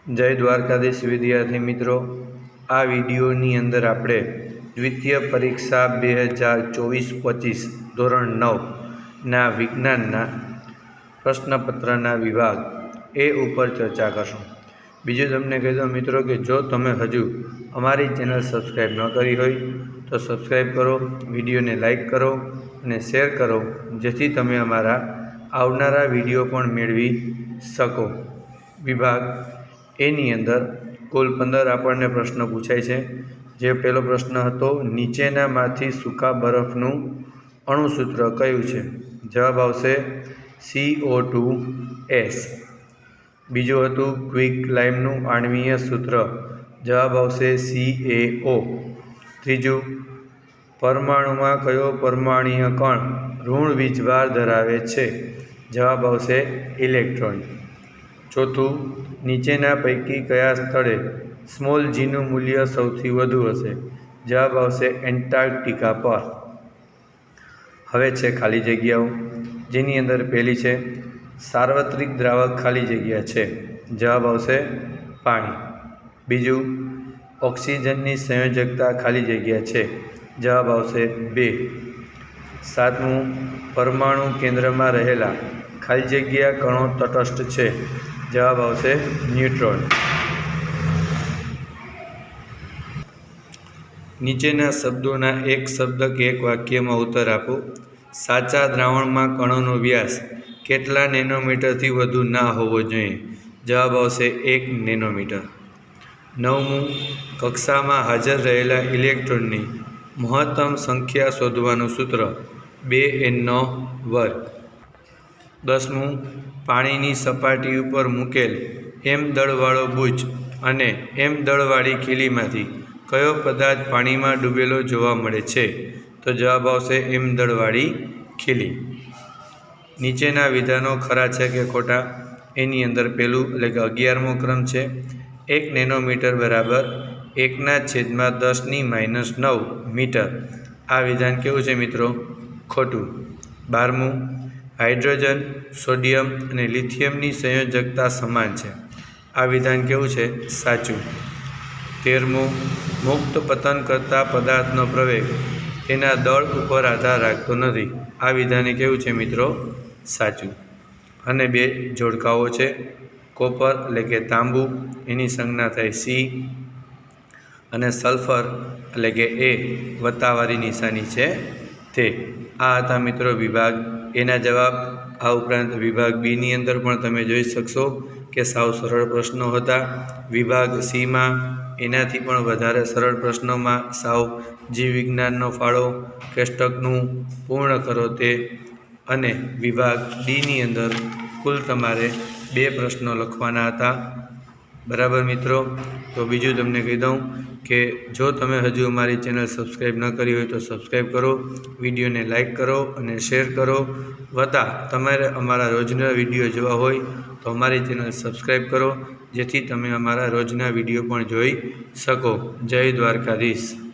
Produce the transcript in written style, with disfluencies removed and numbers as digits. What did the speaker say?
जय द्वारकाधीश विद्यार्थी मित्रों, आ विडियोनी अंदर आपणे द्वितीय परीक्षा 2024-25 धोरण 9 ना विज्ञानना प्रश्नपत्रना विभाग ए उपर चर्चा करशुं। बीजुं तमने कही दो मित्रों कि जो तमे हजू अमारी चेनल सब्सक्राइब न करी होय तो सब्सक्राइब करो, विडियो ने लाइक करो और शेर करो, जेथी तमे अमारा आवनारा विडियो पण मेळवी सको। विभाग एनी अंदर कुल 15 आपणे प्रश्न पूछाय छे। जे पहलो प्रश्न हतो, नीचेनामांथी सूका बरफनुं अणुसूत्र कयुं छे? जवाब आवशे CO2S। बीजो हतुं क्विक लाइमनुं आणवीय सूत्र, जवाब आवशे CaO। त्रीजुं, परमाणुमां कयो परमाणुीय कण ऋण वीजभार धरावे छे? जवाब आवशे इलेक्ट्रॉन। चौथुं, नीचेना पैकी कया स्थळे स्मॉल जीनुं मूल्य सौथी वधु हशे? जवाब आवशे एंटार्क्टिका पर। हवे छे खाली जग्याओ, जेनी अंदर पहेली छे सार्वत्रिक द्रावक खाली जग्या छे, जवाब आवशे पाणी। बीजुं, ऑक्सिजननी संयोजकता खाली जग्या छे, जवाब आवशे 2। सातमुं, परमाणु केंद्रमां रहेला खाली जग्या कणो तटस्थ छे, जवाब आवशे न्यूट्रॉन। नीचेना शब्दोना एक शब्द के एक वाक्य में उत्तर आपो। साचा द्रावण में कणों व्यास केटला नेनोमीटर थी वधु ना होवो जोईए? जवाब आवशे 1 नेनोमीटर। 9मुं, कक्षा में हाजर रहेला इलेक्ट्रॉननी महत्तम संख्या शोधवानुं सूत्र 2n²। 10मुं, पाणीनी सपाटी पर मूकेल M दळवाळो बूच अने M दळवाળી खीलीमांथी कयो पदार्थ पाणी में डूबेलो जोवा मळे छे? तो जवाब आवशे M दळवाળી खीली। नीचेना विधानों खरा छे के खोटा? एनी अंदर पहेलुं एटले के 11मो क्रम छे, 1 नेनोमीटर बराबर 1/10⁻⁹ मीटर। आ विधान केवुं छे मित्रों? खोटुं। 12मुं, हाइड्रोजन, सोडियम और लिथियमनी संयोजकता समान है। आ विधान केवुं छे? साचुं। 13मुं, मुक्त पतन करता पदार्थनो प्रवेग तेना दळ पर आधार राखतो नथी। आ विधान केवुं छे मित्रों? साचुं। अने 2 जोड़काओ छे। कोपर एटले के तांबू एनी संज्ञा थाय C अने सल्फर एटले के A वत्तावाળી निशानी छे ते। आ हता मित्रों विभाग एना जवाब। आ उपरांत विभाग बी नी अंदर पण तमे जोई शकशो के साव सरल प्रश्नों हता। विभाग सी में एनाथी पण वधारे सरल प्रश्नों में साव जीव विज्ञाननो फाळो कोष्टकनुं पूर्ण करो ते। अने विभाग डी नी अंदर कुल तमारे 2 प्रश्नों लखवाना हता। बराबर मित्रों? तो बीजू तमने कही दूँ कि जो तमे हजू अमारी चेनल सब्सक्राइब न करी हो तो सब्सक्राइब करो, विडियो ने लाइक करो और शेर करो। वता तमारे अमारा रोजना विडियो जोवा होय तो अमारी चेनल सब्सक्राइब करो, जेथी तमे अमारा रोजना विडियो पण जोई सको। जय द्वारकाधीश।